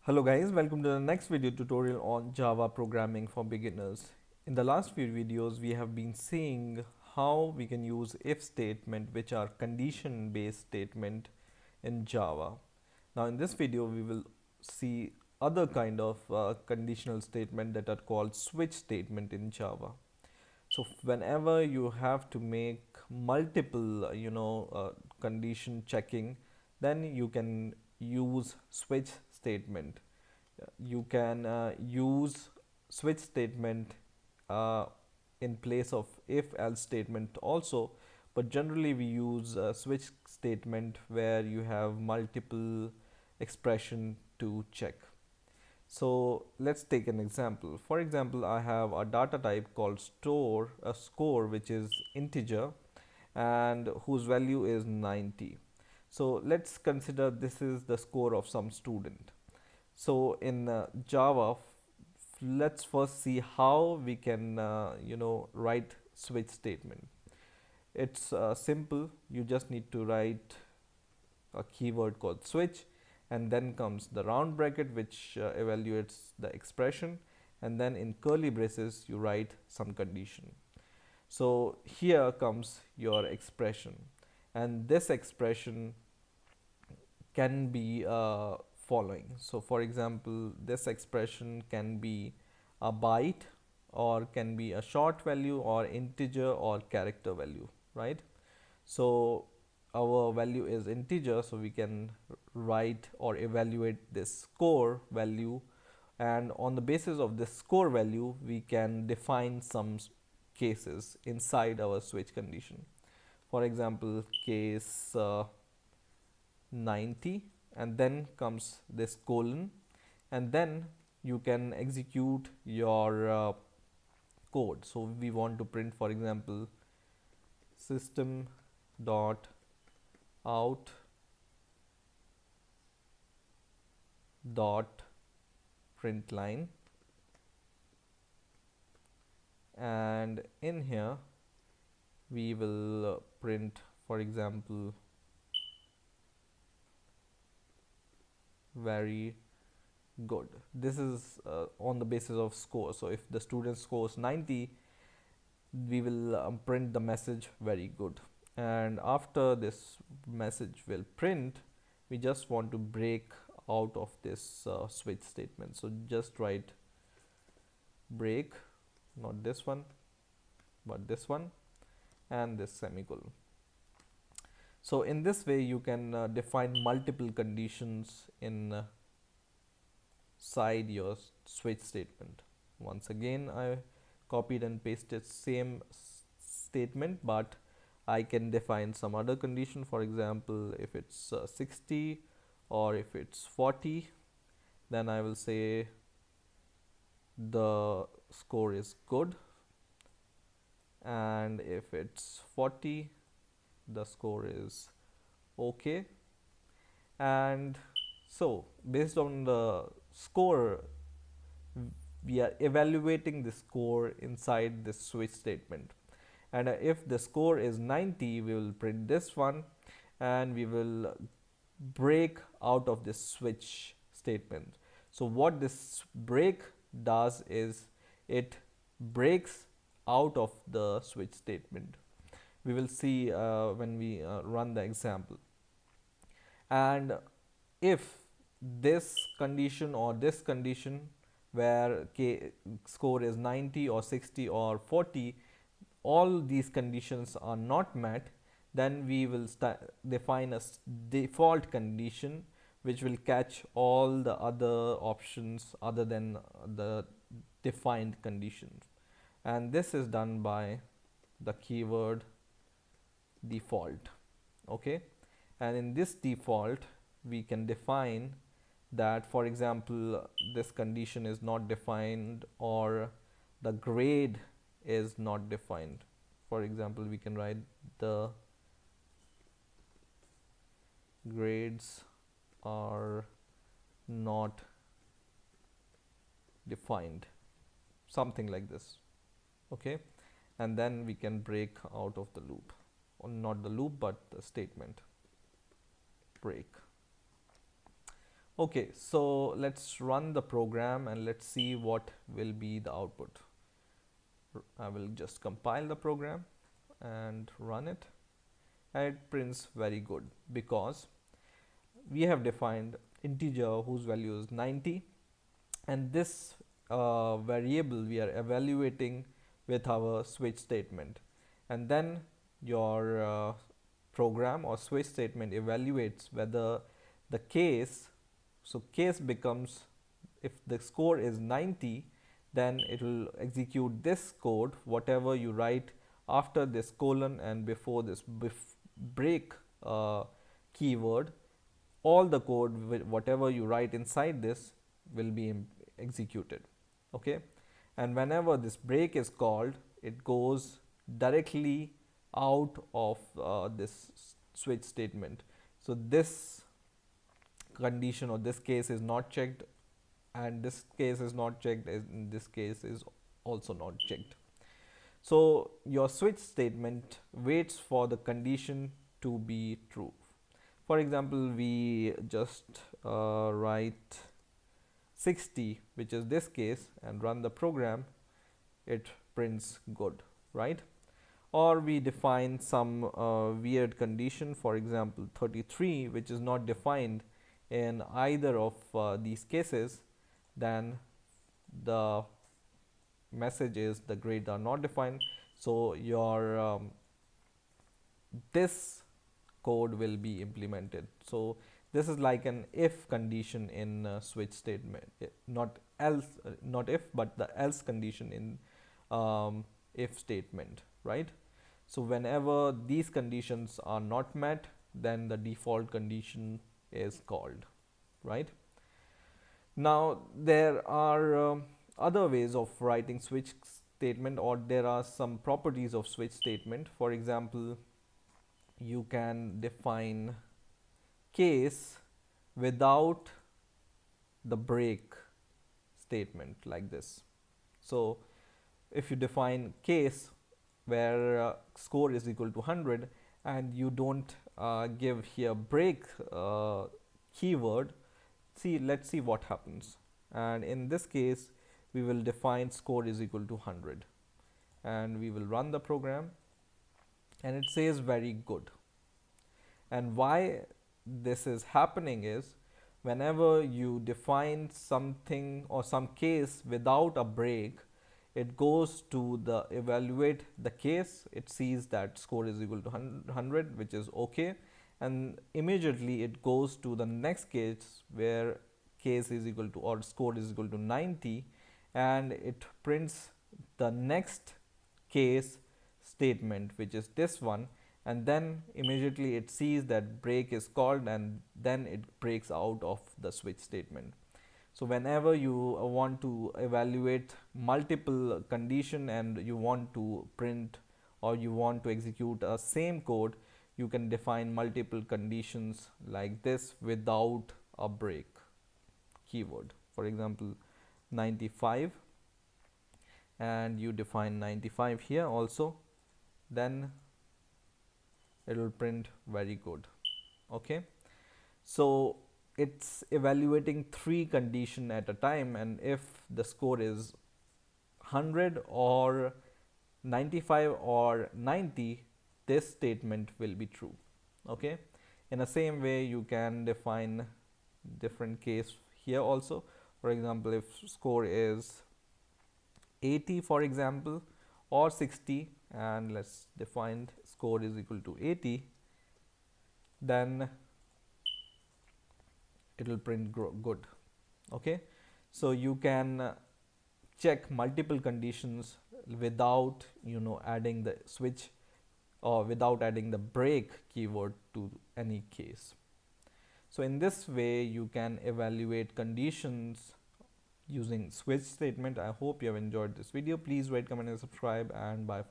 Hello guys, welcome to the next video tutorial on Java programming for beginners. In the last few videos, we have been seeing how we can use if statement, which are condition based statement in Java. Now in this video, we will see other kind of conditional statement that are called switch statement in Java. So whenever you have to make multiple condition checking, then you can use switch statement. You can use switch statement uh, in place of if else statement also, but generally we use switch statement where you have multiple expression to check. So let's take an example. For example, I have a data type called a score, which is integer and whose value is 90. So let's consider this is the score of some student. So in Java, let's first see how we can write switch statement. It's simple. You just need to write a keyword called switch, and then comes the round bracket which evaluates the expression, and then in curly braces you write some condition. So here comes your expression, and this expression can be following. So for example, this expression can be a byte, or can be a short value, or integer, or character value, right? So our value is integer, so we can write or evaluate this score value, and on the basis of this score value we can define some cases inside our switch condition. For example, case 90, and then comes this colon, and then you can execute your code. So we want to print, for example, system dot out dot print line, and in here we will print, for example, very good. This is on the basis of score. So if the student scores 90, we will print the message very good. And after this message will print, we just want to break out of this switch statement. So just write break, not this one but this one, and this semicolon. So in this way you can define multiple conditions inside your switch statement. Once again, I copied and pasted same statement, but I can define some other condition. For example, if it's 60 or if it's 40, then I will say the score is good, and if it's 40, the score is okay. And so based on the score, we are evaluating the score inside this switch statement. And if the score is 90, we will print this one, and we will break out of this switch statement. So what this break does is it breaks out of the switch statement. We will see when we run the example. And if this condition or this condition where score is 90 or 60 or 40, all these conditions are not met, then we will define a default condition which will catch all the other options other than the defined conditions, and this is done by the keyword default. Okay, and in this default we can define that, for example, this condition is not defined or the grade is not defined. For example, we can write the grades are not defined, something like this. Okay, and then we can break out of the loop, or not the loop but the statement break. Okay, so let's run the program and let's see what will be the output. I will just compile the program and run it, and it prints very good because we have defined integer whose value is 90, and this variable we are evaluating with our switch statement, and then your program or switch statement evaluates whether the case, so case becomes, if the score is 90, then it will execute this code whatever you write after this colon and before this break keyword. All the code whatever you write inside this will be executed. Okay, and whenever this break is called, it goes directly out of this switch statement. So this condition or this case is not checked, and this case is not checked, in this case is also not checked. So your switch statement waits for the condition to be true. For example, we just write 60, which is this case, and run the program, it prints good, right? Or we define some weird condition, for example 33, which is not defined in either of these cases, then the message is the grades are not defined. So your this code will be implemented. So this is like an if condition in switch statement, not else, not if, but the else condition in if statement, right? So whenever these conditions are not met, then the default condition is called, right? Now there are other ways of writing switch statement, or there are some properties of switch statement. For example, you can define case without the break statement like this. So if you define case where score is equal to 100 and you don't give here break keyword, let's see what happens. And in this case we will define score is equal to 100, and we will run the program, and it says very good. And why this is happening is, whenever you define something or some case without a break, it goes to the evaluate the case, it sees that score is equal to 100, which is okay, and immediately it goes to the next case where case is equal to or score is equal to 90, and it prints the next case statement, which is this one, and then immediately it sees that break is called, and then it breaks out of the switch statement. So whenever you want to evaluate multiple condition and you want to print or you want to execute a same code, you can define multiple conditions like this without a break keyword. For example 95, and you define 95 here also, then it will print very good. Okay, so it's evaluating 3 condition at a time, and if the score is 100 or 95 or 90, this statement will be true. Okay, in the same way you can define different case here also. For example, if score is 80 for example, or 60, and let's define score is equal to 80, then it will print good. Okay, so you can check multiple conditions without adding the switch or without adding the break keyword to any case. So in this way you can evaluate conditions using switch statement. I hope you have enjoyed this video. Please rate, comment and subscribe, and bye.